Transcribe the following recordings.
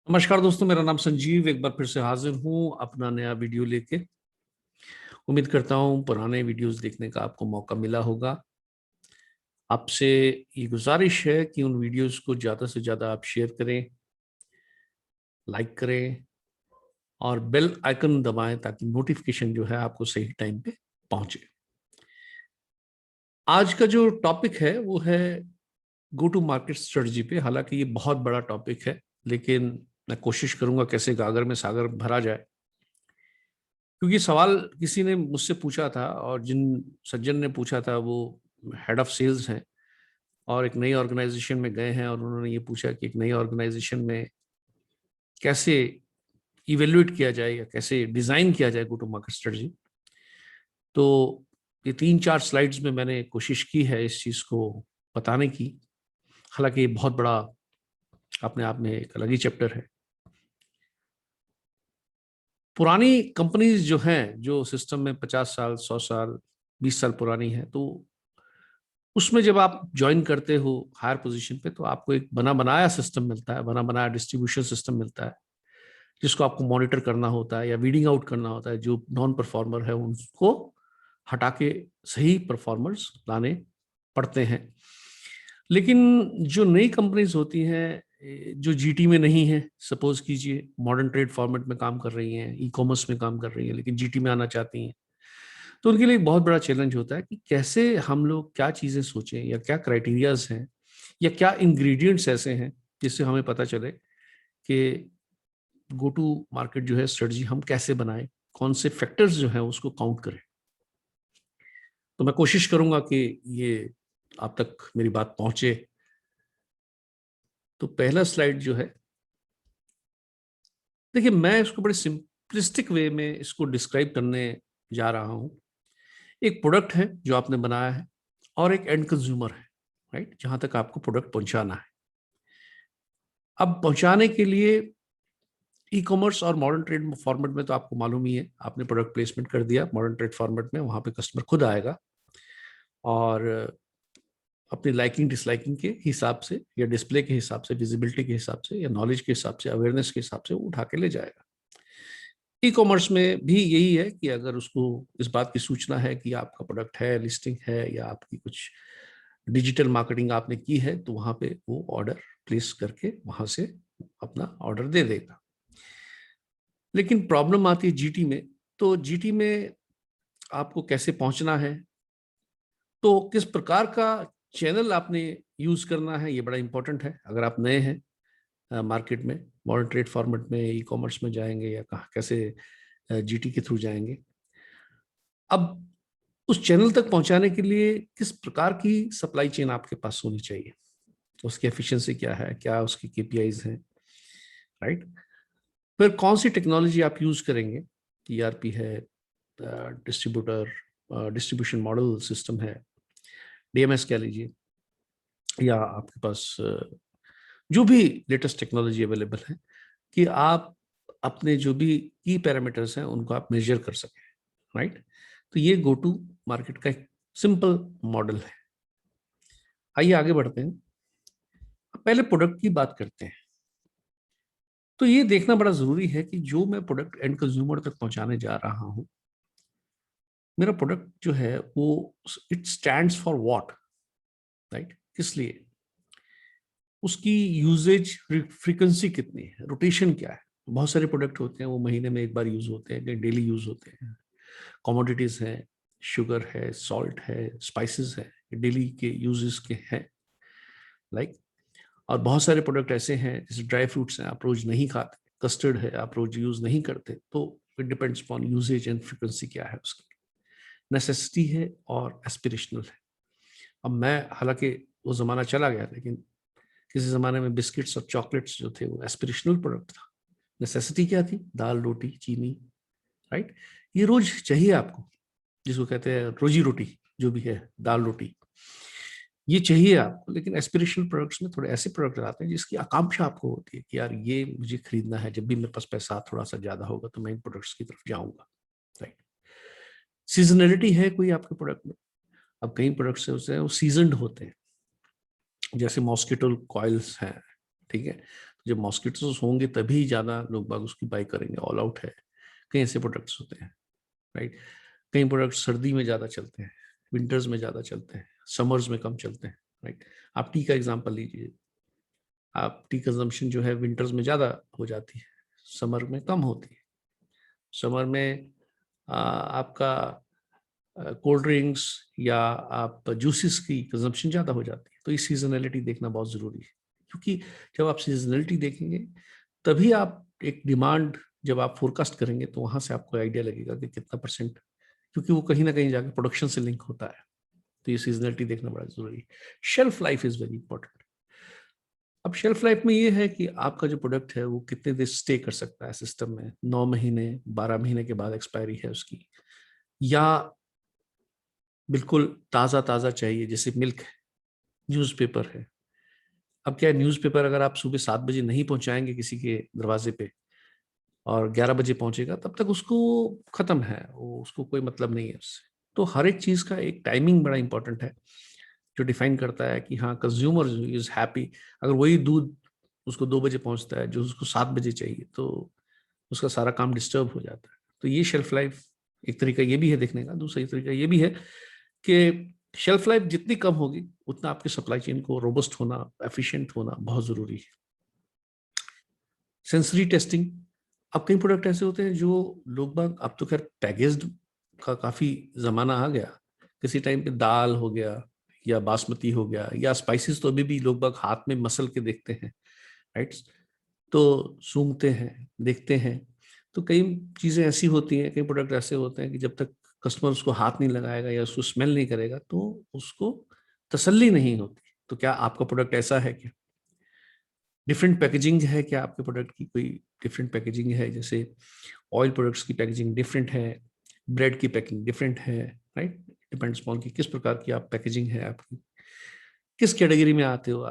नमस्कार दोस्तों, मेरा नाम संजीव एक बार फिर से हाजिर हूँ अपना नया वीडियो लेके। उम्मीद करता हूँ पुराने वीडियोस देखने का आपको मौका मिला होगा। आपसे ये गुजारिश है कि उन वीडियोस को ज़्यादा से ज़्यादा आप शेयर करें, लाइक करें और बेल आइकन दबाएं ताकि नोटिफिकेशन जो है आपको सही टाइम पे पहुंचे। आज का जो टॉपिक है वो है गो टू मार्केट स्ट्रेटजी पे। हालांकि ये बहुत बड़ा टॉपिक है, लेकिन मैं कोशिश करूंगा कैसे गागर में सागर भरा जाए। क्योंकि सवाल किसी ने मुझसे पूछा था और जिन सज्जन ने पूछा था वो हेड ऑफ सेल्स हैं और एक नई ऑर्गेनाइजेशन में गए हैं, और उन्होंने ये पूछा कि एक नई ऑर्गेनाइजेशन में कैसे इवेल्युएट किया जाए या कैसे डिजाइन किया जाए गो टू मार्केट स्ट्रेटजी। तो ये 3-4 स्लाइड्स में मैंने कोशिश की है इस चीज को बताने की। हालांकि ये बहुत बड़ा अपने आप में एक अलग ही चैप्टर है। पुरानी कंपनीज जो हैं, जो सिस्टम में 50 साल 100 साल 20 साल पुरानी है, तो उसमें जब आप ज्वाइन करते हो हायर पोजीशन पे तो आपको एक बना बनाया सिस्टम मिलता है, बना बनाया डिस्ट्रीब्यूशन सिस्टम मिलता है, जिसको आपको मॉनिटर करना होता है या वीडिंग आउट करना होता है। जो नॉन परफॉर्मर है उनको हटा के सही परफॉर्मर्स लाने पड़ते हैं। लेकिन जो नई कंपनीज होती हैं जो जीटी में नहीं है, सपोज कीजिए मॉडर्न ट्रेड फॉर्मेट में काम कर रही हैं, ई कॉमर्स में काम कर रही हैं, लेकिन जीटी में आना चाहती हैं, तो उनके लिए एक बहुत बड़ा चैलेंज होता है कि कैसे हम लोग क्या चीजें सोचें या क्या क्राइटेरियाज हैं या क्या इंग्रेडिएंट्स ऐसे हैं जिससे हमें पता चले कि गो टू मार्केट जो है स्ट्रेटजी हम कैसे बनाएं, कौन से फैक्टर्स जो है उसको काउंट करें। तो मैं कोशिश करूंगा कि ये आप तक मेरी बात पहुंचे। तो पहला स्लाइड जो है, देखिए मैं इसको बड़े सिंपलिस्टिक वे में इसको डिस्क्राइब करने जा रहा हूं। एक प्रोडक्ट है जो आपने बनाया है और एक एंड कंज्यूमर है, राइट, जहां तक आपको प्रोडक्ट पहुंचाना है। अब पहुंचाने के लिए ई कॉमर्स और मॉडर्न ट्रेड फॉर्मेट में तो आपको मालूम ही है, आपने प्रोडक्ट प्लेसमेंट कर दिया मॉडर्न ट्रेड फॉर्मेट में, वहां पे कस्टमर खुद आएगा और अपनी लाइकिंग डिसलाइकिंग के हिसाब से या डिस्प्ले के हिसाब से, विजिबिलिटी के हिसाब से या नॉलेज के हिसाब से, अवेयरनेस के हिसाब से वो उठा के ले जाएगा। ई कॉमर्स में भी यही है कि अगर उसको इस बात की सूचना है कि आपका प्रोडक्ट है, लिस्टिंग है या आपकी कुछ डिजिटल मार्केटिंग आपने की है, तो वहां पे वो ऑर्डर प्लेस करके वहां से अपना ऑर्डर दे देगा। लेकिन प्रॉब्लम आती है जीटी में। तो जीटी में आपको कैसे पहुंचना है, तो किस प्रकार का चैनल आपने यूज करना है, ये बड़ा इंपॉर्टेंट है। अगर आप नए हैं मार्केट में, मॉडर्न ट्रेड फॉर्मेट में, ई कॉमर्स में जाएंगे या कहाँ कैसे जीटी के थ्रू जाएंगे। अब उस चैनल तक पहुंचाने के लिए किस प्रकार की सप्लाई चेन आपके पास होनी चाहिए, उसकी एफिशिएंसी क्या है, क्या उसकी केपीआईज हैं, राइट। फिर कौन सी टेक्नोलॉजी आप यूज करेंगे, ईआरपी है, डिस्ट्रीब्यूशन मॉडल सिस्टम है, डीएमएस कह लीजिए, या आपके पास जो भी लेटेस्ट टेक्नोलॉजी अवेलेबल है, कि आप अपने जो भी की पैरामीटर्स हैं उनको आप मेजर कर सकें, राइट। तो ये गो टू मार्केट का एक सिंपल मॉडल है। आइए आगे बढ़ते हैं। पहले प्रोडक्ट की बात करते हैं। तो ये देखना बड़ा जरूरी है कि जो मैं प्रोडक्ट एंड कंज्यूमर तक पहुंचाने जा रहा हूं, मेरा प्रोडक्ट जो है वो it stands for what, right, किस लिए, उसकी यूजेज फ्रीक्वेंसी कितनी है, रोटेशन क्या है। बहुत सारे प्रोडक्ट होते हैं वो महीने में एक बार यूज होते हैं, डेली यूज होते हैं। कमोडिटीज हैं, शुगर है, सॉल्ट है, स्पाइसेस है, डेली के यूजेस के हैं, लाइक। और बहुत सारे प्रोडक्ट ऐसे हैं जैसे ड्राई फ्रूट्स हैं, आप रोज नहीं खाते, कस्टर्ड है आप रोज यूज नहीं करते, तो it depends upon usages and frequency क्या है उसकी। नेसेसिटी है और एस्पिरेशनल है। अब मैं, हालांकि वो जमाना चला गया, लेकिन किसी जमाने में बिस्किट्स और चॉकलेट्स जो थे वो एस्पिरेशनल प्रोडक्ट था। नेसेसिटी क्या थी, दाल रोटी चीनी, राइट। ये रोज चाहिए आपको, जिसको कहते हैं रोजी रोटी, जो भी है दाल रोटी, ये चाहिए आपको। लेकिन एस्पिरेशनल प्रोडक्ट्स में थोड़े ऐसे प्रोडक्ट आते हैं जिसकी आकांक्षा आपको होती है कि यार ये मुझे खरीदना है, जब भी मेरे पास पैसा थोड़ा सा ज्यादा होगा तो मैं इन प्रोडक्ट्स की तरफ जाऊंगा, राइट। सीजनलिटी है कोई आपके प्रोडक्ट में। अब कई प्रोडक्ट्स हैं वो सीजनड होते हैं, जैसे मॉस्किटो कॉइल्स हैं, ठीक है। जब मॉस्किटोस होंगे तभी ज़्यादा लोग बाग उसकी बाई करेंगे, ऑल आउट है। कई ऐसे प्रोडक्ट्स होते हैं, राइट। कई प्रोडक्ट सर्दी में ज़्यादा चलते हैं, विंटर्स में ज़्यादा चलते हैं, समर्स में कम चलते हैं, राइट। आप टी का एग्जाम्पल लीजिए, आप टी कंजम्पशन जो है विंटर्स में ज़्यादा हो जाती है, समर में कम होती है। समर में आपका कोल्ड ड्रिंक्स या आप जूसेस की कंजम्पशन ज़्यादा हो जाती है। तो ये सीजनलिटी देखना बहुत ज़रूरी है, क्योंकि जब आप सीजनलिटी देखेंगे तभी आप एक डिमांड जब आप फोरकास्ट करेंगे तो वहाँ से आपको आइडिया लगेगा कि कितना परसेंट, क्योंकि वो कहीं ना कहीं जाकर प्रोडक्शन से लिंक होता है। तो ये सीजनलिटी देखना बड़ा जरूरी है। Shelf life is very important. अब शेल्फ लाइफ में ये है कि आपका जो प्रोडक्ट है वो कितने देर स्टे कर सकता है सिस्टम में, 9 महीने 12 महीने के बाद एक्सपायरी है उसकी, या बिल्कुल ताज़ा ताज़ा चाहिए, जैसे मिल्क है, न्यूज़पेपर है। अब क्या है, न्यूज़पेपर अगर आप सुबह 7 बजे नहीं पहुंचाएंगे किसी के दरवाजे पे और 11 बजे पहुंचेगा, तब तक उसको खत्म है, वो उसको कोई मतलब नहीं है उससे। तो हर एक चीज़ का एक टाइमिंग बड़ा इंपॉर्टेंट है, जो डिफाइन करता है कि हाँ कंज्यूमर इज हैप्पी। अगर वही दूध उसको 2 बजे पहुंचता है जो उसको 7 बजे चाहिए, तो उसका सारा काम डिस्टर्ब हो जाता है। तो ये शेल्फ लाइफ एक तरीका ये भी है देखने का। दूसरा तरीका ये भी है कि शेल्फ लाइफ जितनी कम होगी उतना आपके सप्लाई चेन को रोबस्ट होना, एफिशिएंट होना बहुत जरूरी है। सेंसरी टेस्टिंग, अब कई प्रोडक्ट ऐसे होते हैं जो लोग बाग, अब तो खैर पैकेज्ड का काफी जमाना आ गया, किसी टाइम पे दाल हो गया या बासमती हो गया या स्पाइसेस, तो अभी भी लोग बाग हाथ में मसल के देखते हैं, राइट। तो सूंघते हैं, देखते हैं। तो कई चीजें ऐसी होती हैं, कई प्रोडक्ट ऐसे होते हैं कि जब तक कस्टमर उसको हाथ नहीं लगाएगा या उसको स्मेल नहीं करेगा तो उसको तसल्ली नहीं होती। तो क्या आपका प्रोडक्ट ऐसा है क्या? डिफरेंट पैकेजिंग है क्या आपके प्रोडक्ट की? कोई डिफरेंट पैकेजिंग है, जैसे ऑयल प्रोडक्ट्स की पैकेजिंग डिफरेंट है, ब्रेड की पैकिंग डिफरेंट है, राइट। डिपेंड्स अपॉन कि किस प्रकार की आप पैकेजिंग है आपकी, किस कैटेगरी में आते हो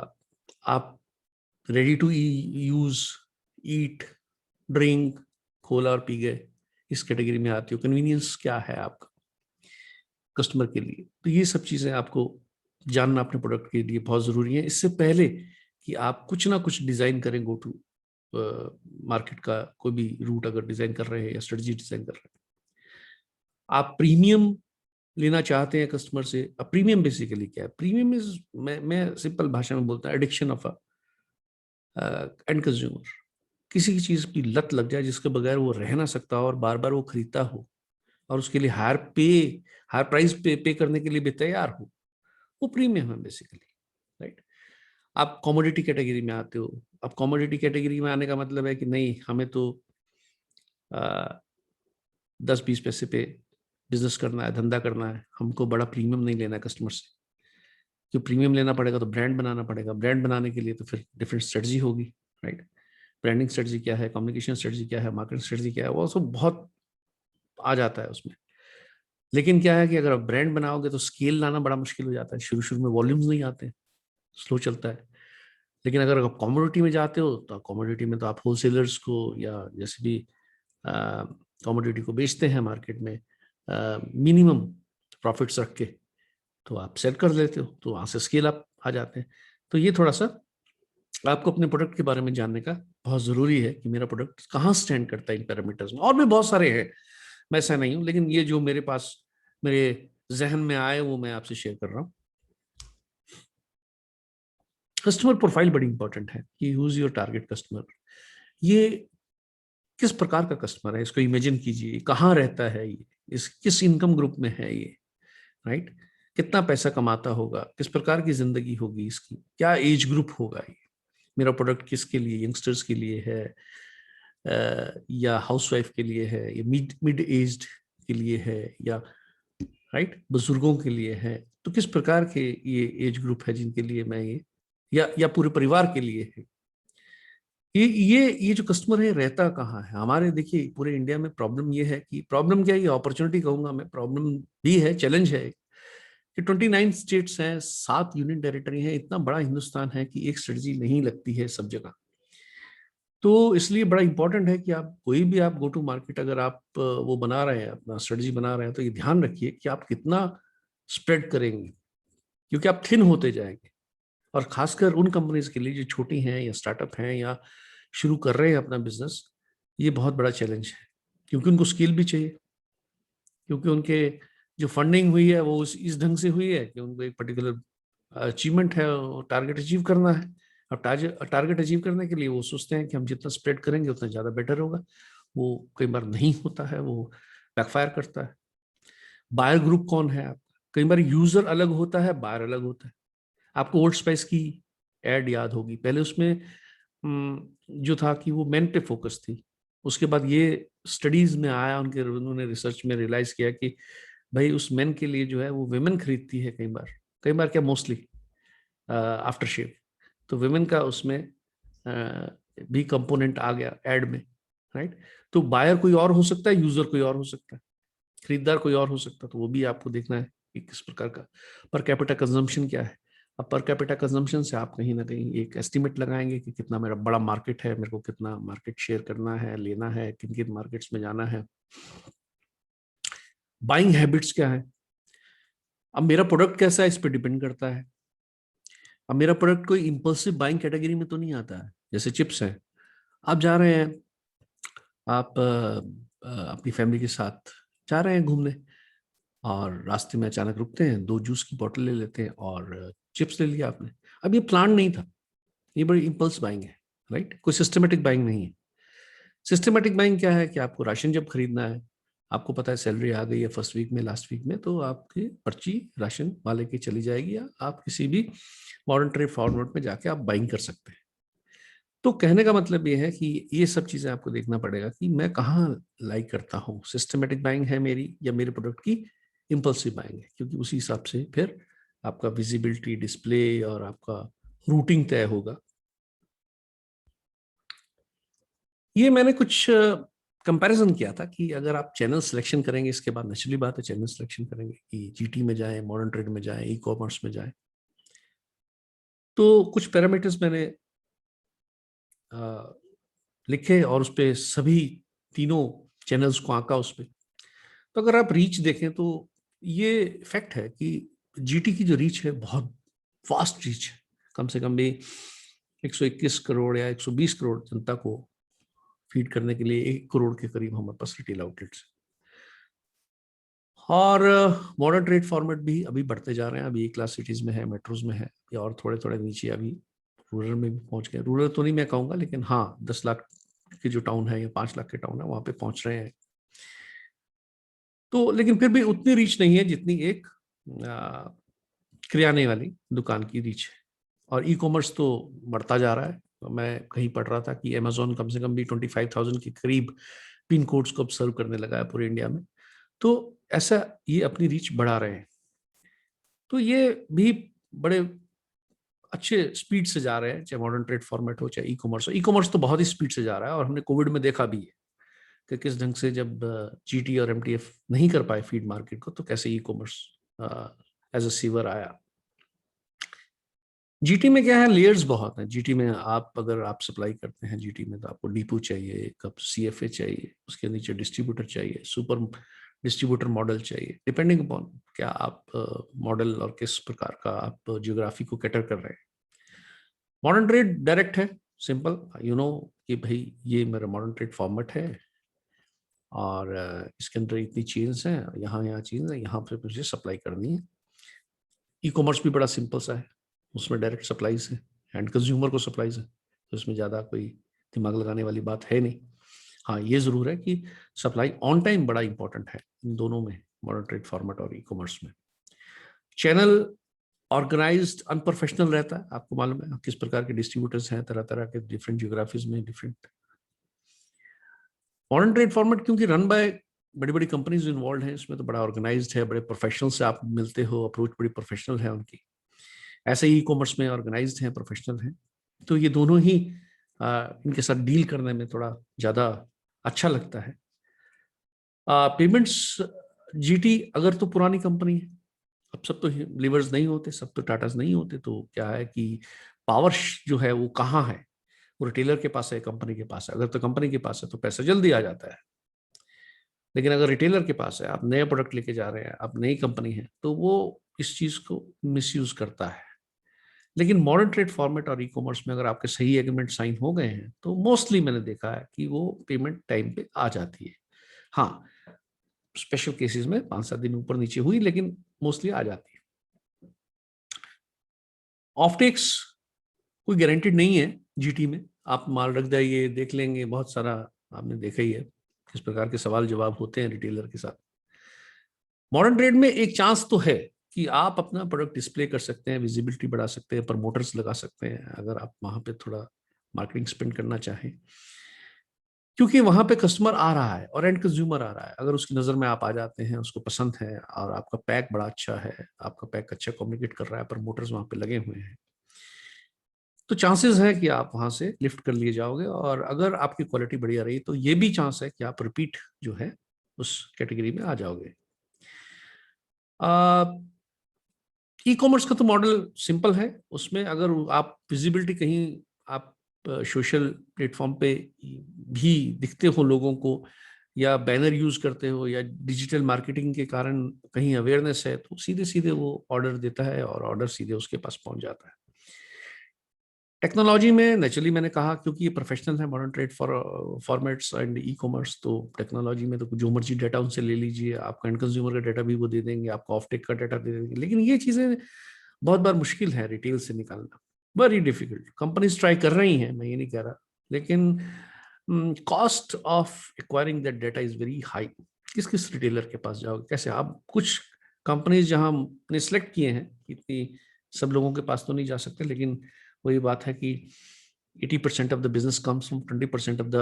आप ready to use, eat, drink, खोला और पी गए, इस कैटेगरी में आते हो, कन्वीनियंस क्या है आपका कस्टमर के लिए। तो ये सब चीजें आपको जानना अपने प्रोडक्ट के लिए बहुत जरूरी है, इससे पहले कि आप कुछ ना कुछ डिजाइन करें गो टू मार्केट का कोई भी रूट अगर डिजाइन कर रहे हैं या स्ट्रेटजी डिजाइन कर रहे हैं। आप प्रीमियम लेना चाहते हैं कस्टमर से। अब प्रीमियम बेसिकली क्या है? प्रीमियम इज, मैं सिंपल भाषा में बोलता हूँ, एडिक्शन ऑफ एंड कंज्यूमर। किसी की चीज की लत लग जाए जिसके बगैर वो रह ना सकता हो और बार बार वो खरीदता हो और उसके लिए हायर प्राइस पे करने के लिए भी तैयार हो, वो प्रीमियम है बेसिकली, राइट। आप कॉमोडिटी कैटेगरी में आते हो। अब कॉमोडिटी कैटेगरी में आने का मतलब है कि नहीं, हमें तो 10-20 पैसे पे बिजनेस करना है, धंधा करना है, हमको बड़ा प्रीमियम नहीं लेना है कस्टमर से। जो प्रीमियम लेना पड़ेगा तो ब्रांड बनाना पड़ेगा, ब्रांड बनाने के लिए तो फिर डिफरेंट स्ट्रेटजी होगी, राइट। ब्रांडिंग स्ट्रेटजी क्या है, कम्युनिकेशन स्ट्रेटजी क्या है, मार्केटिंग स्ट्रेटजी क्या है, वो सब बहुत आ जाता है उसमें। लेकिन क्या है कि अगर आप ब्रांड बनाओगे तो स्केल लाना बड़ा मुश्किल हो जाता है, शुरू शुरू में वॉल्यूम्स नहीं आते, स्लो चलता है। लेकिन अगर आप कमोडिटी में जाते हो तो कमोडिटी में तो आप होलसेलर्स को या जैसे भी कमोडिटी को बेचते हैं मार्केट में मिनिमम प्रॉफिट्स रख के, तो आप सेल कर लेते हो, तो वहाँ से स्केल अप आ जाते हैं। तो ये थोड़ा सा आपको अपने प्रोडक्ट के बारे में जानने का बहुत ज़रूरी है कि मेरा प्रोडक्ट कहाँ स्टैंड करता है इन पैरामीटर्स में। और भी बहुत सारे हैं, मैं ऐसा नहीं हूँ, लेकिन ये जो मेरे पास मेरे जहन में आए वो मैं आपसे शेयर कर रहा हूँ। कस्टमर प्रोफाइल बड़ी इंपॉर्टेंट है कि who is your target customer. ये किस प्रकार का कस्टमर है, इसको इमेजिन कीजिए, कहाँ रहता है ये, इस किस इनकम ग्रुप में है ये, राइट। कितना पैसा कमाता होगा, किस प्रकार की जिंदगी होगी इसकी, क्या एज ग्रुप होगा ये, मेरा प्रोडक्ट किसके लिए, यंगस्टर्स के लिए है या हाउसवाइफ के लिए है, या मिड एज्ड के लिए है, या राइट बुजुर्गों के लिए है। तो किस प्रकार के ये एज ग्रुप है जिनके लिए मैं ये, या पूरे परिवार के लिए है। ये जो कस्टमर है रहता कहाँ है हमारे? देखिए पूरे इंडिया में प्रॉब्लम ये है कि, प्रॉब्लम क्या है, ये अपॉर्चुनिटी कहूंगा मैं, प्रॉब्लम भी है, चैलेंज है कि 29 स्टेट्स हैं, 7 यूनियन टेरिटरी हैं, इतना बड़ा हिंदुस्तान है कि एक स्ट्रेटजी नहीं लगती है सब जगह। तो इसलिए बड़ा इंपॉर्टेंट है कि आप कोई भी आप गो टू मार्केट अगर आप वो बना रहे हैं, अपना स्ट्रेटजी बना रहे हैं, तो ये ध्यान रखिए कि आप कितना स्प्रेड करेंगे, क्योंकि आप थिन होते जाएंगे। और खासकर उन कंपनीज के लिए जो छोटी हैं या स्टार्टअप हैं या शुरू कर रहे हैं अपना बिजनेस, ये बहुत बड़ा चैलेंज है, क्योंकि उनको स्किल भी चाहिए, क्योंकि उनके जो फंडिंग हुई है वो इस ढंग से हुई है कि उनको एक पर्टिकुलर अचीवमेंट है, टारगेट अचीव करना है। अब टारगेट अचीव करने के लिए वो सोचते हैं कि हम जितना स्प्रेड करेंगे उतना ज़्यादा बेटर होगा। वो कई बार नहीं होता है, वो बैकफायर करता है। बायर ग्रुप कौन है आप, कई बार यूजर अलग होता है, बायर अलग होता है। आपको ओल्ड स्पाइस की एड याद होगी, पहले उसमें जो था कि वो मेन पे फोकस थी। उसके बाद ये स्टडीज में आया, उन्होंने रिसर्च में रियलाइज किया कि भाई उस मेन के लिए जो है वो विमेन खरीदती है कई बार क्या, मोस्टली आफ्टर शेव। तो विमेन का उसमें भी कंपोनेंट आ गया एड में, राइट। तो बायर कोई और हो सकता है, यूजर कोई और हो सकता है, खरीदार कोई और हो सकता है। तो वो भी आपको देखना है कि किस प्रकार का पर कैपिटा कंजम्पशन क्या है। अब पर कैपिटा कंजम्पशन से आप कहीं ना कहीं एक एस्टिमेट लगाएंगे कि कितना मेरा बड़ा मार्केट है, मेरे को कितना मार्केट शेयर करना है, लेना है, किन किन मार्केट्स में जाना है। बाइंग हैबिट्स क्या है, अब मेरा प्रोडक्ट कैसा है इस पर डिपेंड करता है। अब मेरा प्रोडक्ट कोई इंपल्सिव बाइंग कैटेगरी में तो नहीं आता है, जैसे चिप्स है, आप जा रहे हैं, आप अपनी फैमिली के साथ जा रहे हैं घूमने, और रास्ते में अचानक रुकते हैं, 2 जूस की बोतल ले लेते हैं और चिप्स ले लिया आपने। अब ये प्लान नहीं था, ये बड़ी इंपल्स बाइंग है, राइट। कोई सिस्टमेटिक बाइंग नहीं है। सिस्टमेटिक बाइंग क्या है कि आपको राशन जब खरीदना है, आपको पता है सैलरी आ गई है फर्स्ट वीक में, लास्ट वीक में, तो आपकी पर्ची राशन वाले की चली जाएगी, या आप किसी भी मॉडर्न ट्रेड फॉर्मेट में जाके आप बाइंग कर सकते हैं। तो कहने का मतलब ये है कि ये सब चीजें आपको देखना पड़ेगा कि मैं कहाँ लाइक करता हूँ, सिस्टमेटिक बाइंग है मेरी या मेरे प्रोडक्ट की इंपल्सिव बाइंग है, क्योंकि उसी हिसाब से फिर आपका विजिबिलिटी, डिस्प्ले और आपका रूटिंग तय होगा। ये मैंने कुछ कंपैरिजन किया था कि अगर आप चैनल सिलेक्शन करेंगे, इसके बाद नेचुरली बात है चैनल सिलेक्शन करेंगे कि जीटी में जाएं, मॉडर्न ट्रेड में जाएं, ई कॉमर्स में जाएं, तो कुछ पैरामीटर्स मैंने लिखे और उस पर सभी तीनों चैनल्स को आंका उस पर। तो अगर आप रीच देखें तो ये फैक्ट है कि जीटी की जो रीच है बहुत फास्ट रीच है, कम से कम भी 121 करोड़ या 120 करोड़ जनता को फीड करने के लिए 1 करोड़ के करीब हमारे पास रिटेल आउटलेट्स। और मॉडर्न ट्रेड फॉर्मेट भी अभी बढ़ते जा रहे हैं, अभी A-क्लास सिटीज में है, मेट्रोज में है, या और थोड़े थोड़े नीचे अभी रूरल में भी पहुंच गए। रूरल तो नहीं मैं कहूंगा, लेकिन हाँ 10 लाख के जो टाउन है या 5 लाख के टाउन है वहां पे पहुंच रहे हैं। तो लेकिन फिर भी उतनी रीच नहीं है जितनी एक किराने वाली दुकान की रीच है। और ई कॉमर्स तो बढ़ता जा रहा है। तो मैं कहीं पढ़ रहा था कि अमेजोन कम से कम भी 25,000 के करीब पिन कोड्स को अब सर्व करने लगा है पूरे इंडिया में। तो ऐसा ये अपनी रीच बढ़ा रहे हैं। तो ये भी बड़े अच्छे स्पीड से जा रहे हैं, चाहे मॉडर्न ट्रेड फॉर्मेट हो चाहे ई कॉमर्स हो। ई कॉमर्स तो बहुत ही स्पीड से जा रहा है, और हमने कोविड में देखा भी है कि किस ढंग से जब जीटी और एमटीएफ नहीं कर पाए फीड मार्केट को, तो कैसे e commerce as a saviour आया। जीटी में क्या है, लेयर्स बहुत हैं। जीटी में आप अगर आप सप्लाई करते हैं जीटी में, तो आपको डीपू चाहिए, एक सीएफए चाहिए, उसके नीचे डिस्ट्रीब्यूटर चाहिए, सुपर डिस्ट्रीब्यूटर मॉडल चाहिए, डिपेंडिंग अपॉन क्या आप मॉडल और किस प्रकार का आप जियोग्राफी को कैटर कर रहे हैं। मॉडर्न ट्रेड डायरेक्ट है, सिंपल, यू नो कि भाई ये मेरा मॉडर्न ट्रेड फॉर्मेट है, और इसके अंदर इतनी चीज़ हैं, यहाँ यहाँ चीज़ है, यहाँ पे मुझे सप्लाई करनी है। ई कॉमर्स भी बड़ा सिंपल सा है, उसमें डायरेक्ट सप्लाईज है, एंड कंज्यूमर को सप्लाईज है, तो इसमें ज़्यादा कोई दिमाग लगाने वाली बात है नहीं। हाँ ये ज़रूर है कि सप्लाई ऑन टाइम बड़ा इंपॉर्टेंट है इन दोनों में, मॉडर्न ट्रेड फॉर्मेट और ई कॉमर्स में। चैनल ऑर्गेनाइज्ड अनप्रोफेशनल रहता है, आपको मालूम है किस प्रकार के डिस्ट्रीब्यूटर्स हैं, तरह तरह के डिफरेंट जियोग्राफीज में डिफरेंट। मॉडर्न ट्रेड फॉर्मेट क्योंकि रन बाय बड़ी बड़ी कंपनीज इन्वॉल्व हैं इसमें, तो बड़ा ऑर्गेनाइज्ड है, बड़े प्रोफेशनल से आप मिलते हो, अप्रोच बड़ी प्रोफेशनल है उनकी। ऐसे ही ई कॉमर्स में ऑर्गेनाइज्ड हैं, प्रोफेशनल हैं। तो ये दोनों ही इनके साथ डील करने में थोड़ा ज़्यादा अच्छा लगता है। पेमेंट्स जीटी अगर तो पुरानी कंपनी है, अब सब तो लीवर्स नहीं होते, सब तो टाटास नहीं होते, तो क्या है कि पावर जो है वो कहाँ है, वो रिटेलर के पास है, कंपनी के पास है। अगर तो कंपनी के पास है तो पैसा जल्दी आ जाता है, लेकिन अगर रिटेलर के पास है, आप नए प्रोडक्ट लेके जा रहे हैं, आप नई कंपनी है, तो वो इस चीज को मिसयूज करता है। लेकिन मॉडर्न ट्रेड फॉर्मेट और ई कॉमर्स में अगर आपके सही एग्रीमेंट साइन हो गए हैं तो मोस्टली मैंने देखा है कि वो पेमेंट टाइम पे आ जाती है। हाँ, स्पेशल केसेस में 5-7 दिन ऊपर नीचे हुई, लेकिन मोस्टली आ जाती है। ऑफटेक्स कोई गारंटीड नहीं है जीटी में। आप माल रख जाइए, देख लेंगे, बहुत सारा आपने देखा ही है किस प्रकार के सवाल जवाब होते हैं रिटेलर के साथ। मॉडर्न ट्रेड में एक चांस तो है कि आप अपना प्रोडक्ट डिस्प्ले कर सकते हैं, विजिबिलिटी बढ़ा सकते हैं, प्रमोटर्स लगा सकते हैं अगर आप वहां पे थोड़ा मार्केटिंग स्पेंड करना चाहें, क्योंकि वहां पे कस्टमर आ रहा है और एंड कंज्यूमर आ रहा है। अगर उसकी नजर में आप आ जाते हैं, उसको पसंद है और आपका पैक बड़ा अच्छा है, आपका पैक अच्छा कम्युनिकेट कर रहा है, प्रमोटर्स वहां पे लगे हुए हैं, तो चांसेस है कि आप वहां से लिफ्ट कर लिए जाओगे। और अगर आपकी क्वालिटी बढ़िया रही तो ये भी चांस है कि आप रिपीट जो है उस कैटेगरी में आ जाओगे। ई कॉमर्स का तो मॉडल सिंपल है। उसमें अगर आप विजिबिलिटी कहीं आप सोशल प्लेटफॉर्म पे भी दिखते हो लोगों को, या बैनर यूज करते हो, या डिजिटल मार्केटिंग के कारण कहीं अवेयरनेस है, तो सीधे सीधे वो ऑर्डर देता है और ऑर्डर सीधे उसके पास पहुंच जाता है। टेक्नोलॉजी में नेचुरली मैंने कहा क्योंकि ये प्रोफेशनल है modern trade formats and e commerce, तो टेक्नोलॉजी में तो जो मर्जी डाटा उनसे ले लीजिए, आपका एंड कंज्यूमर का डाटा भी वो दे देंगे, आपका ऑफटेक का डाटा दे देंगे। लेकिन ये चीजें बहुत बार मुश्किल है रिटेल से निकालना, वेरी डिफिकल्ट। कंपनीज ट्राई कर रही हैं, मैं ये नहीं कह रहा, लेकिन cost of acquiring that data is very high. किस किस रिटेलर के पास जाओगे, कैसे? आप कुछ कंपनीज जहां ने सिलेक्ट किए हैं, इतनी सब लोगों के पास तो नहीं जा सकते, लेकिन वही बात है कि 80% of the business comes from 20% of the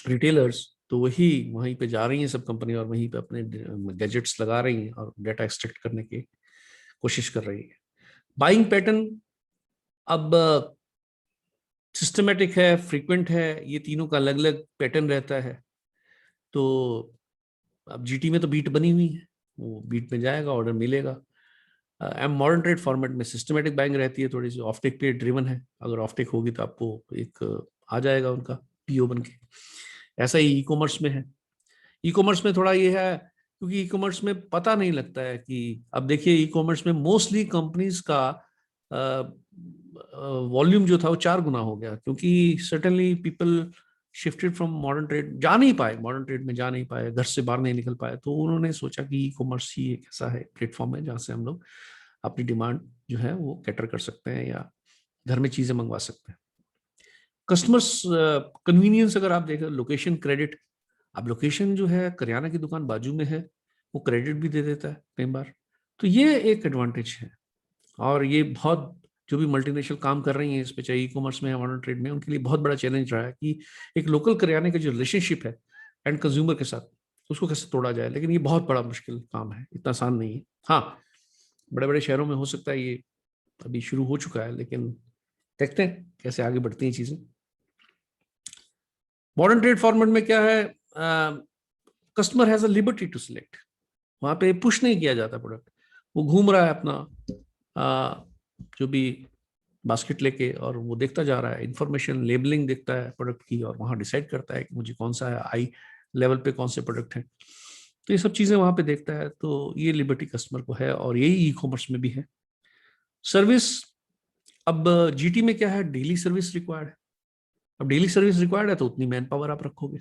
retailers, तो वही वहीं पे जा रही हैं सब कंपनी और वहीं पे अपने गैजेट्स लगा रही हैं और डाटा एक्सट्रैक्ट करने की कोशिश कर रही है। बाइंग पैटर्न अब सिस्टमेटिक है, फ्रीक्वेंट है, ये तीनों का अलग अलग पैटर्न रहता है। तो अब जीटी में तो बीट बनी हुई है, वो बीट में जाएगा, ऑर्डर मिलेगा। एम मॉडर्न ट्रेड फॉर्मेट में सिस्टमेटिक बाइंग रहती है, थोड़ी सी ऑफटेक पे ड्रिवन है। अगर ऑफटेक होगी तो आपको एक आ जाएगा उनका पीओ बन के। ऐसा ही ई कॉमर्स में है। ई कॉमर्स में थोड़ा ये है क्योंकि ई कॉमर्स में पता नहीं लगता है कि, अब देखिए ई कॉमर्स में मोस्टली कंपनीज का वॉल्यूम जो था वो 4 गुना हो गया, क्योंकि certainly people shifted from modern trade, जा नहीं पाए, मॉडर्न ट्रेड में जा नहीं पाए, घर से बाहर नहीं निकल पाए, तो उन्होंने सोचा कि ई कॉमर्स ही एक ऐसा है प्लेटफॉर्म है जहाँ से हम लोग अपनी डिमांड जो है वो कैटर कर सकते हैं या घर में चीजें मंगवा सकते हैं। कस्टमर्स कन्वीनियंस अगर आप देखें, लोकेशन क्रेडिट, अब लोकेशन जो है करियाना की दुकान बाजू में है, वो क्रेडिट भी दे देता है कई बार, तो ये एक एडवांटेज है। और ये बहुत, जो भी मल्टीनेशनल काम कर रही हैं इस पे, चाहे ई कॉमर्स में या मॉडर्न ट्रेड में, उनके लिए बहुत बड़ा चैलेंज रहा है कि एक लोकल करियाने का जो रिलेशनशिप है एंड कंज्यूमर के साथ, उसको कैसे तोड़ा जाए। लेकिन ये बहुत बड़ा मुश्किल काम है, इतना आसान नहीं है। हाँ, बड़े बड़े शहरों में हो सकता है ये अभी शुरू हो चुका है, लेकिन देखते हैं कैसे आगे बढ़ती हैं चीजें। मॉडर्न ट्रेड फॉर्मेट में क्या है, customer has a liberty to select. वहां पे पुश नहीं किया जाता प्रोडक्ट, वो घूम रहा है अपना जो भी बास्केट लेके, और वो देखता जा रहा है, इंफॉर्मेशन लेबलिंग देखता है प्रोडक्ट की, और वहां डिसाइड करता है कि मुझे कौन सा है, आई लेवल पे कौन से प्रोडक्ट हैं, तो ये सब चीजें वहां पे देखता है। तो ये लिबर्टी कस्टमर को है, और यही ई कॉमर्स में भी है। सर्विस, अब जीटी में क्या है, डेली सर्विस रिक्वायर्ड है। अब डेली सर्विस रिक्वायर्ड है तो उतनी मैन पावर आप रखोगे।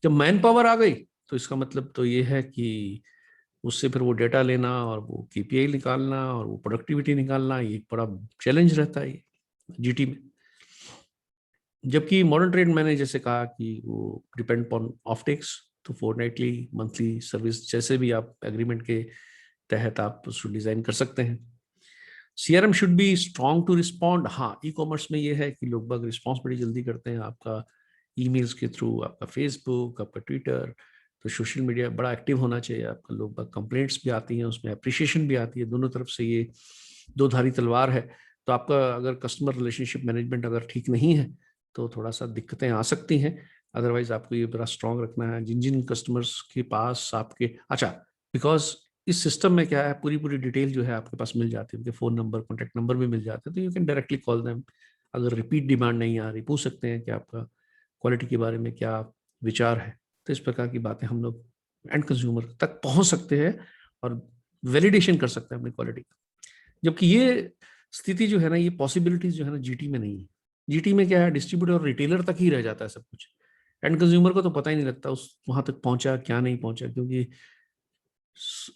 जब मैन पावर आ गई तो इसका मतलब तो ये है कि उससे फिर वो डेटा लेना और वो केपीआई निकालना और वो प्रोडक्टिविटी निकालना, ये बड़ा चैलेंज रहता है जीटी में। जबकि मॉडर्न ट्रेड मैंने जैसे कहा कि वो डिपेंड अपॉन ऑफटेक्स, तो फोर्टनाइटली, मंथली सर्विस, जैसे भी आप एग्रीमेंट के तहत आप उसको डिजाइन कर सकते हैं। CRM should be strong to respond. हाँ, ई कॉमर्स में ये है कि लोग बाग रिस्पॉन्स बड़ी जल्दी करते हैं आपका, ईमेल्स के थ्रू, आपका फेसबुक, आपका ट्विटर, तो सोशल मीडिया बड़ा एक्टिव होना चाहिए आपका। लोग बाग कंप्लेंट्स भी आती हैं, उसमें अप्रिशिएशन भी आती है, दोनों तरफ से ये दो धारी तलवार है। तो आपका अगर कस्टमर रिलेशनशिप मैनेजमेंट अगर ठीक नहीं है तो थोड़ा सा दिक्कतें आ सकती हैं। अदरवाइज आपको ये बड़ा स्ट्रांग रखना है जिन जिन कस्टमर्स के पास आपके, अच्छा, बिकॉज इस सिस्टम में क्या है, पूरी पूरी डिटेल जो है आपके पास मिल जाती है, उनके फोन नंबर, कॉन्टैक्ट नंबर भी मिल जाते हैं, तो you can directly call them. अगर रिपीट डिमांड नहीं आ रही, पूछ सकते हैं कि आपका क्वालिटी के बारे में क्या विचार है। तो इस प्रकार की बातें हम लोग एंड कंज्यूमर तक पहुंच सकते हैं और वैलिडेशन कर सकते हैं अपनी क्वालिटी का। जबकि ये स्थिति जो है ना, ये पॉसिबिलिटीज जो है ना जीटी में नहीं है। जीटी में क्या है, डिस्ट्रीब्यूटर और रिटेलर तक ही रह जाता है सब कुछ, एंड कंज्यूमर को तो पता ही नहीं लगता उस वहां तक पहुंचा क्या नहीं पहुंचा, क्योंकि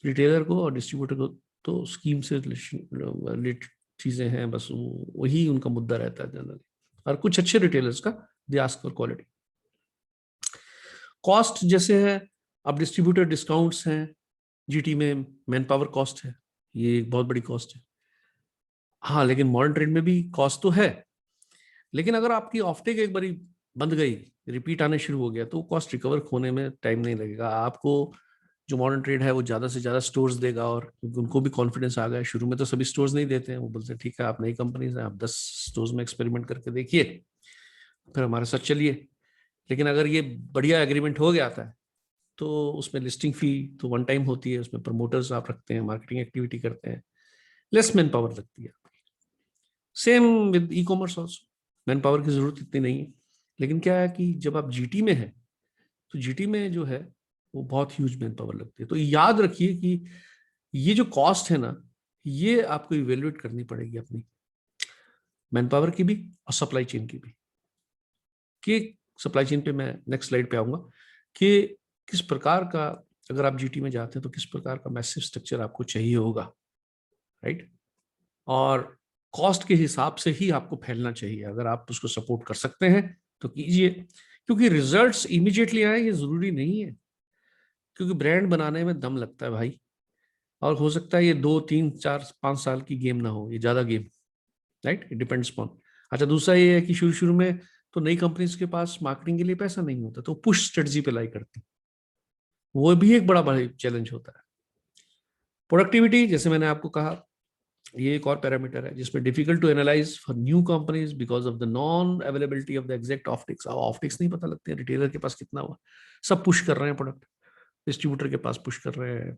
रिटेलर को और डिस्ट्रीब्यूटर को तो स्कीम से रिलेटेड चीजें हैं, बस वही उनका मुद्दा रहता है जनरली। और कुछ अच्छे रिटेलर्स का they ask for quality. Cost जैसे है, अब डिस्ट्रीब्यूटर डिस्काउंट्स हैं, जीटी में मैन पावर कॉस्ट है, ये एक बहुत बड़ी कॉस्ट है। हाँ, लेकिन मॉडर्न ट्रेड में भी कॉस्ट तो है, लेकिन अगर आपकी ऑफटेक एक बारी बंद गई, रिपीट आने शुरू हो गया, तो कॉस्ट रिकवर होने में टाइम नहीं लगेगा आपको। जो मॉडर्न ट्रेड है वो ज्यादा से ज्यादा स्टोर्स देगा, और क्योंकि उनको भी कॉन्फिडेंस आ गया, शुरू में तो सभी स्टोर्स नहीं देते हैं, वो बोलते हैं ठीक है आप नई कंपनीज हैं, आप 10 स्टोर्स में एक्सपेरिमेंट करके देखिए, फिर हमारे साथ चलिए। लेकिन अगर ये बढ़िया एग्रीमेंट हो गया था, तो उसमें लिस्टिंग फी तो वन टाइम होती है, उसमें प्रमोटर्स आप रखते हैं, मार्केटिंग एक्टिविटी करते हैं, लेस मैन पावर लगती है। Same with e commerce also, man power की जरूरत इतनी नहीं है। लेकिन क्या है कि जब आप जीटी में है, तो जीटी में जो है वो बहुत ह्यूज मैन पावर लगती है। तो याद रखिए कि ये जो कॉस्ट है ना, ये आपको इवेल्युएट करनी पड़ेगी अपनी, मैन पावर की भी और सप्लाई चेन की भी। कि सप्लाई चेन पे मैं नेक्स्ट स्लाइड पे आऊंगा कि किस प्रकार का, अगर आप जीटी में जाते हैं तो किस प्रकार का मैसिव स्ट्रक्चर आपको चाहिए होगा, राइट। और कॉस्ट के हिसाब से ही आपको फैलना चाहिए, अगर आप उसको सपोर्ट कर सकते हैं तो कीजिए, क्योंकि रिजल्ट्स इमीडिएटली आए ये जरूरी नहीं है, क्योंकि ब्रांड बनाने में दम लगता है भाई, और हो सकता है ये 2 3 4 5 साल की गेम ना हो, ये ज्यादा game, right, it depends upon. अच्छा, दूसरा ये है कि शुरू शुरू में तो नई कंपनीज के पास मार्केटिंग के लिए पैसा नहीं होता, तो पुश स्ट्रेटजी पे लाई करती, वो भी एक बड़ा बड़ा चैलेंज होता है। प्रोडक्टिविटी, जैसे मैंने आपको कहा, ये एक और पैरामीटर है जिसमें difficult to analyse for new companies because of the non availability of the exact optics. अब ऑप्टिक्स नहीं पता लगते हैं रिटेलर के पास कितना हुआ, सब पुश कर रहे हैं प्रोडक्ट, डिस्ट्रीब्यूटर के पास पुश कर रहे हैं,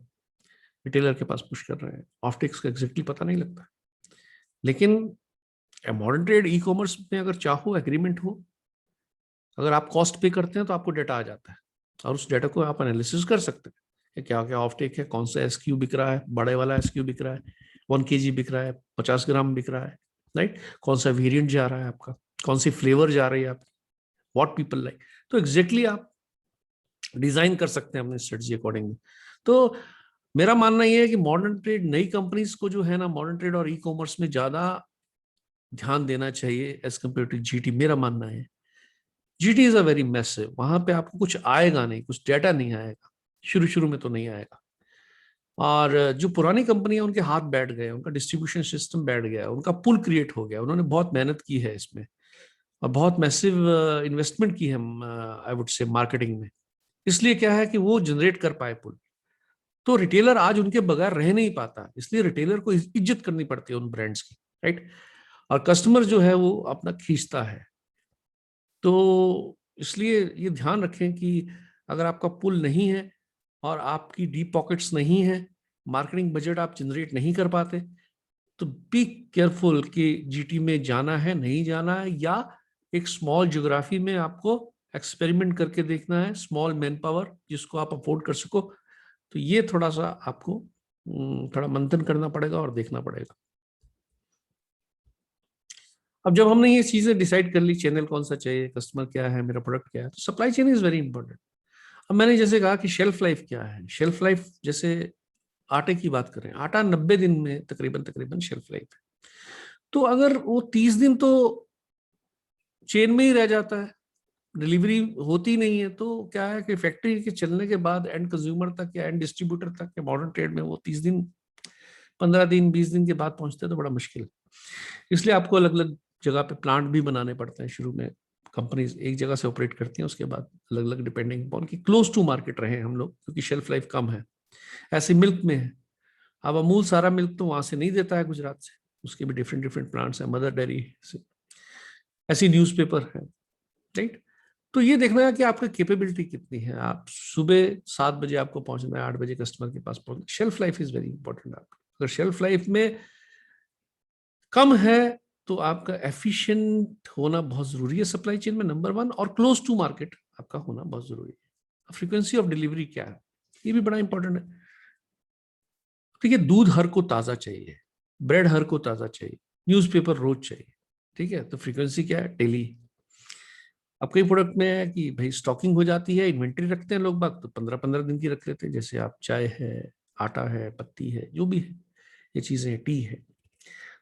रिटेलर के पास पुश कर रहे हैं, ऑप्टिक्स का एग्जैक्टली पता नहीं लगता। लेकिन मॉडर्न ट्रेड ई कॉमर्स में अगर चाहो एग्रीमेंट हो, अगर आप कॉस्ट पे करते हैं तो आपको डाटा आ जाता है, और उस डाटा को आप एनालिसिस कर सकते हैं कि क्या क्या ऑफटेक है, कौन सा एसक्यू बिक रहा है, बड़े वाला एसक्यू बिक रहा है, 1 kg बिक रहा है, 50 ग्राम बिक रहा है, राइट, कौन सा वेरिएंट जा रहा है आपका, कौन सी फ्लेवर जा रही है आपकी, व्हाट पीपल लाइक। तो एग्जैक्टली आप डिजाइन कर सकते हैं अपनी स्ट्रेटजी अकॉर्डिंगली। तो मेरा मानना यह है कि मॉडर्न ट्रेड, नई कंपनीज को जो है ना, मॉडर्न ट्रेड और ई कॉमर्स में ज्यादा ध्यान देना चाहिए एज कम्पेयर टू जीटी, मेरा मानना है। GT is a very massive, वहां पे आपको कुछ आएगा नहीं, कुछ डाटा नहीं आएगा, शुरू शुरू में तो नहीं आएगा। और जो पुरानी कंपनी है उनके हाथ बैठ गए, उनका डिस्ट्रीब्यूशन सिस्टम बैठ गया, उनका पुल क्रिएट हो गया, उन्होंने बहुत मेहनत की है इसमें, और बहुत मैसिव इन्वेस्टमेंट की है आई वुड से मार्केटिंग में, इसलिए क्या है कि वो जनरेट कर पाए पुल। तो रिटेलर आज उनके बगैर रह नहीं पाता, इसलिए रिटेलर को इज्जत करनी पड़ती है उन ब्रांड्स की, राइट। और कस्टमर जो है वो अपना खींचता है। तो इसलिए ये ध्यान रखें कि अगर आपका पुल नहीं है और आपकी डीप पॉकेट्स नहीं है, मार्केटिंग बजट आप जनरेट नहीं कर पाते, तो बी केयरफुल कि जीटी में जाना है नहीं जाना है, या एक स्मॉल ज्योग्राफी में आपको एक्सपेरिमेंट करके देखना है, स्मॉल मैन पावर जिसको आप अफोर्ड कर सको। तो ये थोड़ा सा आपको थोड़ा मंथन करना पड़ेगा और देखना पड़ेगा। अब जब हमने ये चीजें डिसाइड कर ली, चैनल कौन सा चाहिए, कस्टमर क्या है, मेरा प्रोडक्ट क्या है, तो supply chain is very important. अब मैंने जैसे कहा कि शेल्फ लाइफ क्या है, शेल्फ लाइफ जैसे आटे की बात करें, आटा 90 दिन में तकरीबन तकरीबन शेल्फ लाइफ है। तो अगर वो 30 दिन तो चेन में ही रह जाता है, डिलीवरी होती नहीं है, तो क्या है कि फैक्ट्री के चलने के बाद एंड कंज्यूमर तक या एंड डिस्ट्रीब्यूटर तक या मॉडर्न ट्रेड में वो 30 दिन, 15 दिन, 20 दिन के बाद पहुंचते हैं, तो बड़ा मुश्किल है। इसलिए आपको अलग अलग जगह पे प्लांट भी बनाने पड़ते हैं। शुरू में कंपनीज एक जगह से ऑपरेट करती हैं, उसके बाद अलग अलग डिपेंडिंग अपॉन कि क्लोज टू मार्केट रहे हम लोग, क्योंकि शेल्फ लाइफ कम है। ऐसे मिल्क में है, अब अमूल सारा मिल्क तो वहां से नहीं देता है गुजरात से, उसके भी डिफरेंट डिफरेंट प्लांट्स हैं, मदर डेयरी से, ऐसी न्यूज़पेपर है, राइट। तो ये देखना है कि आपकी कैपेबिलिटी कितनी है, आप सुबह 7 बजे आपको पहुंचना है, 8 बजे कस्टमर के पास पहुंचना, shelf life is very important. आपका अगर शेल्फ लाइफ में कम है, तो आपका एफिशिएंट होना बहुत जरूरी है सप्लाई चेन में, नंबर 1, और क्लोज टू मार्केट आपका होना बहुत जरूरी है। फ्रीक्वेंसी ऑफ डिलीवरी क्या है, ये भी बड़ा इंपॉर्टेंट है। ठीक है, दूध हर को ताजा चाहिए, ब्रेड हर को ताजा चाहिए, न्यूज़पेपर रोज चाहिए, ठीक है। तो फ्रीक्वेंसी क्या है? डेली। अब कई प्रोडक्ट में है कि भाई स्टॉकिंग हो जाती है, इन्वेंट्री रखते हैं लोग बाग, तो 15-15 दिन की रख लेते हैं। जैसे आप चाय है, आटा है, पत्ती है, जो भी है ये चीजें, टी है,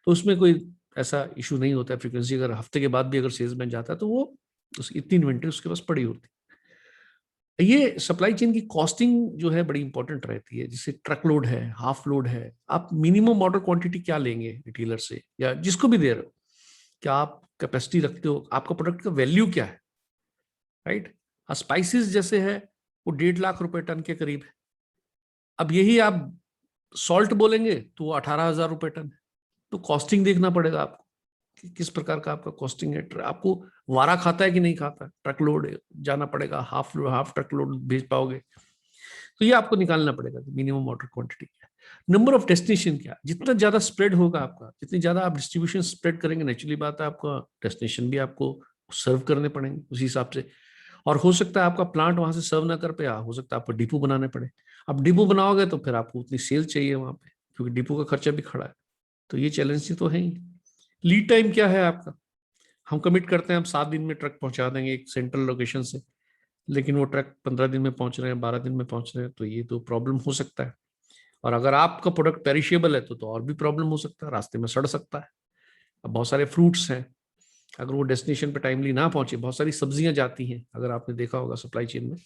तो उसमें कोई ऐसा इशू नहीं होता है। फ्रीक्वेंसी अगर हफ्ते के बाद भी अगर सेल्समैन जाता है तो वो उसकी इतनी इन्वेंट्री उसके पास पड़ी होती है। ये सप्लाई चेन की कॉस्टिंग जो है बड़ी इंपॉर्टेंट रहती है। जैसे ट्रक लोड है, हाफ लोड है, आप मिनिमम ऑर्डर क्वांटिटी क्या लेंगे रिटेलर से या जिसको भी दे रहे हो, क्या आप कैपेसिटी रखते हो, आपका प्रोडक्ट का वैल्यू क्या है, राइट। स्पाइसेस जैसे है वो 1.5 लाख रुपए टन के करीब है। अब यही आप सॉल्ट बोलेंगे तो वो 18,000 रुपए टन है। तो कॉस्टिंग देखना पड़ेगा आपको कि किस प्रकार का आपका कॉस्टिंग है। आपको वारा खाता है कि नहीं खाता, ट्रक लोड जाना पड़ेगा, हाफ ट्रक लोड भेज पाओगे, तो ये आपको निकालना पड़ेगा। मिनिमम ऑर्डर क्वांटिटी क्या है, नंबर ऑफ डेस्टिनेशन क्या, जितना ज्यादा स्प्रेड होगा आपका, जितनी ज्यादा आप डिस्ट्रीब्यूशन स्प्रेड करेंगे, नेचुरली बात है आपका डेस्टिनेशन भी आपको सर्व करने पड़ेंगे उसी हिसाब से। और हो सकता है आपका प्लांट वहां से सर्व ना कर पाए, हो सकता है आपको डिपो बनाने पड़े। अब डिपो बनाओगे तो फिर आपको उतनी सेल चाहिए वहां पे, क्योंकि डिपो का खर्चा भी खड़ा है। तो ये चैलेंज तो है ही। लीड टाइम क्या है आपका, हम कमिट करते हैं हम 7 दिन में ट्रक पहुंचा देंगे एक सेंट्रल लोकेशन से, लेकिन वो ट्रक 15 दिन में पहुंच रहे हैं, 12 दिन में पहुंच रहे हैं, तो ये तो प्रॉब्लम हो सकता है। और अगर आपका प्रोडक्ट पेरिशेबल है तो और भी प्रॉब्लम हो सकता है, रास्ते में सड़ सकता है। अब बहुत सारे फ्रूट्स हैं, अगर वो डेस्टिनेशन पे टाइमली ना पहुंचे, बहुत सारी सब्जियां जाती हैं, अगर आपने देखा होगा सप्लाई चेन में,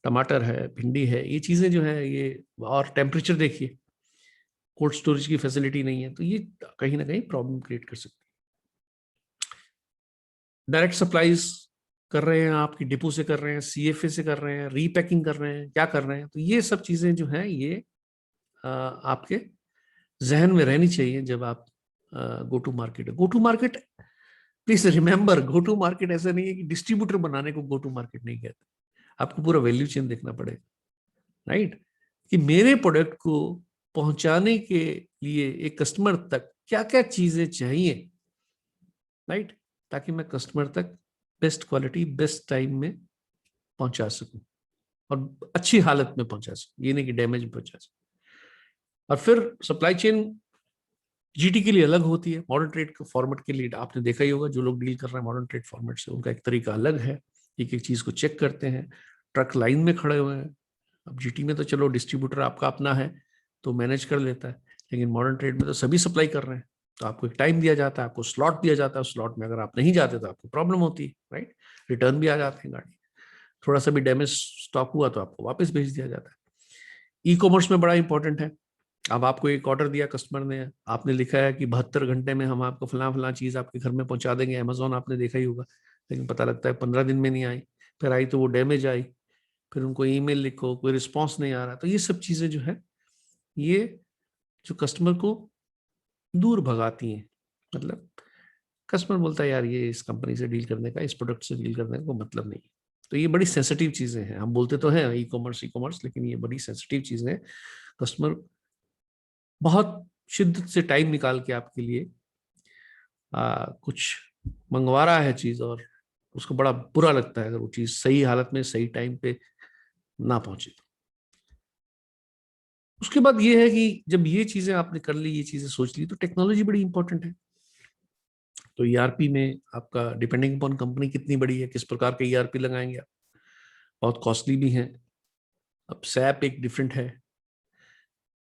टमाटर है, भिंडी है, ये चीजें जो है ये, और टेम्परेचर देखिए, कोल्ड स्टोरेज की फैसिलिटी नहीं है, तो ये कहीं ना कहीं प्रॉब्लम क्रिएट कर सकती है। डायरेक्ट सप्लाईज कर रहे हैं, आपकी डिपो से कर रहे हैं, सीएफए से कर रहे हैं, रीपैकिंग कर रहे हैं, क्या कर रहे हैं, तो ये सब चीजें जो है ये आपके जहन में रहनी चाहिए जब आप go to market. Go to market, please remember, go to market ऐसा नहीं है कि डिस्ट्रीब्यूटर बनाने को गो टू मार्केट नहीं कहते। आपको पूरा वैल्यू चेन देखना पड़ेगा, राइट। कि मेरे प्रोडक्ट को पहुंचाने के लिए एक कस्टमर तक क्या क्या चीजें चाहिए, राइट, ताकि मैं कस्टमर तक बेस्ट क्वालिटी बेस्ट टाइम में पहुंचा सकूं और अच्छी हालत में पहुंचा सकूं, ये नहीं कि डैमेज में पहुंचा सकूं। और फिर सप्लाई चेन जीटी के लिए अलग होती है, मॉडर्न ट्रेड फॉर्मेट के लिए आपने देखा ही होगा, जो लोग डील कर रहे हैं मॉडर्न ट्रेड फॉर्मेट से, उनका एक तरीका अलग है, एक एक चीज को चेक करते हैं, ट्रक लाइन में खड़े हुए हैं। अब जीटी में तो चलो डिस्ट्रीब्यूटर आपका अपना है तो मैनेज कर लेता है, लेकिन मॉडर्न ट्रेड में तो सभी सप्लाई कर रहे हैं, तो आपको एक टाइम दिया जाता है, आपको स्लॉट दिया जाता है, उस स्लॉट में अगर आप नहीं जाते तो आपको प्रॉब्लम होती है, राइट। रिटर्न भी आ जाते हैं गाड़ी, थोड़ा सा भी डैमेज स्टॉक हुआ तो आपको वापस भेज दिया जाता है। ई कॉमर्स में बड़ा इंपॉर्टेंट है। अब आपको एक ऑर्डर दिया कस्टमर ने, आपने लिखा है कि 72 घंटे में हम आपको फला फला चीज आपके घर में पहुंचा देंगे, अमेजोन आपने देखा ही होगा, लेकिन पता लगता है 15 दिन में नहीं आई, फिर आई तो वो डैमेज आई, फिर उनको ईमेल लिखो, कोई रिस्पॉन्स नहीं आ रहा। तो ये सब चीजें जो है ये जो कस्टमर को दूर भगाती हैं, मतलब कस्टमर बोलता है यार ये इस कंपनी से डील करने का, इस प्रोडक्ट से डील करने का कोई मतलब नहीं। तो ये बड़ी सेंसिटिव चीजें हैं, हम बोलते तो हैं ई कॉमर्स, लेकिन ये बड़ी सेंसिटिव चीजें हैं। कस्टमर बहुत शिद्दत से टाइम निकाल के आपके लिए कुछ मंगवा रहा है चीज, और उसको बड़ा बुरा लगता है अगर वो चीज सही हालत में सही टाइम पे ना पहुंचे। उसके बाद ये है कि जब ये चीजें आपने कर ली, ये चीजें सोच ली, तो टेक्नोलॉजी बड़ी इंपॉर्टेंट है। तो ईआरपी में आपका डिपेंडिंग अपॉन कंपनी कितनी बड़ी है, किस प्रकार के ईआरपी लगाएंगे आप, बहुत कॉस्टली भी हैं। अब सैप एक डिफरेंट है,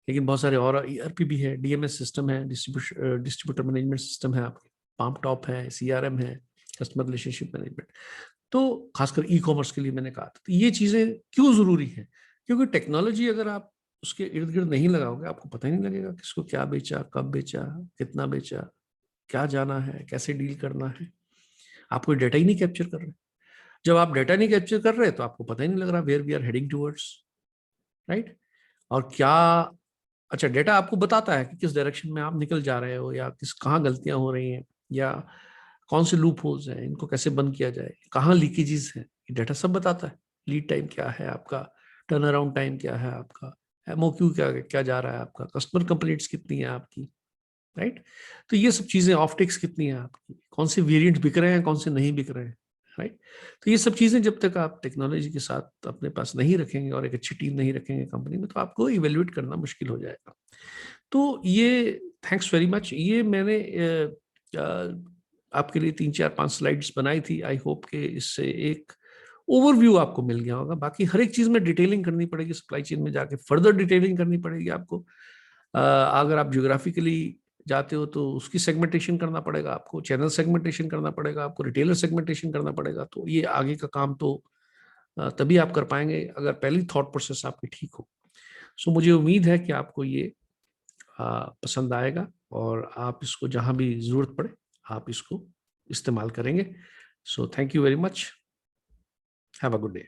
लेकिन बहुत सारे और ईआरपी भी है, डीएमएस सिस्टम है, डिस्ट्रीब्यूटर मैनेजमेंट सिस्टम है, आपके पाम टॉप है, सीआरएम है, कस्टमर रिलेशनशिप मैनेजमेंट। तो खासकर ई कॉमर्स के लिए मैंने कहा था, तो ये चीजें क्यों जरूरी है, क्योंकि टेक्नोलॉजी अगर आप उसके इर्द गिर्द नहीं लगाओगे, आपको पता ही नहीं लगेगा किसको क्या बेचा, कब बेचा, कितना बेचा, क्या जाना है, कैसे डील करना है। आप कोई डेटा ही नहीं कैप्चर कर रहे। जब आप डेटा नहीं कैप्चर कर रहे तो आपको पता ही नहीं लग रहा where we are heading towards, right. और क्या, अच्छा डेटा आपको बताता है कि किस डायरेक्शन में आप निकल जा रहे हो, या किस कहाँ गलतियां हो रही हैं, या कौन से लूप होल्स हैं, इनको कैसे बंद किया जाए, कहाँ लीकेजेस हैं, ये डाटा सब बताता है। लीड टाइम क्या है आपका, टर्न अराउंड टाइम क्या है आपका, एमओक्यू क्या क्या जा रहा है आपका, कस्टमर कंप्लेंट्स कितनी है आपकी, राइट। तो ये सब चीजें, ऑफटेक्स कितनी है आपकी, कौन से वेरिएंट बिक रहे हैं, कौन से नहीं बिक रहे हैं, राइट। तो ये सब चीजें जब तक आप टेक्नोलॉजी के साथ अपने पास नहीं रखेंगे और एक अच्छी टीम नहीं रखेंगे कंपनी में, तो आपको इवेल्युएट करना मुश्किल हो जाएगा। तो ये थैंक्स वेरी मच, ये मैंने आपके लिए 3-4-5 स्लाइड्स बनाई थी। आई होप कि इससे एक ओवरव्यू आपको मिल गया होगा। बाकी हर एक चीज में डिटेलिंग करनी पड़ेगी, सप्लाई चेन में जाके फर्दर डिटेलिंग करनी पड़ेगी आपको। अगर आप ज्योग्राफिकली जाते हो तो उसकी सेगमेंटेशन करना पड़ेगा आपको, चैनल सेगमेंटेशन करना पड़ेगा आपको, रिटेलर सेगमेंटेशन करना पड़ेगा। तो ये आगे का काम तो तभी आप कर पाएंगे अगर पहली थॉट प्रोसेस आपकी ठीक हो। सो मुझे उम्मीद है कि आपको ये पसंद आएगा और आप इसको जहां भी जरूरत पड़े आप इसको इस्तेमाल करेंगे। So thank you very much, have a good day.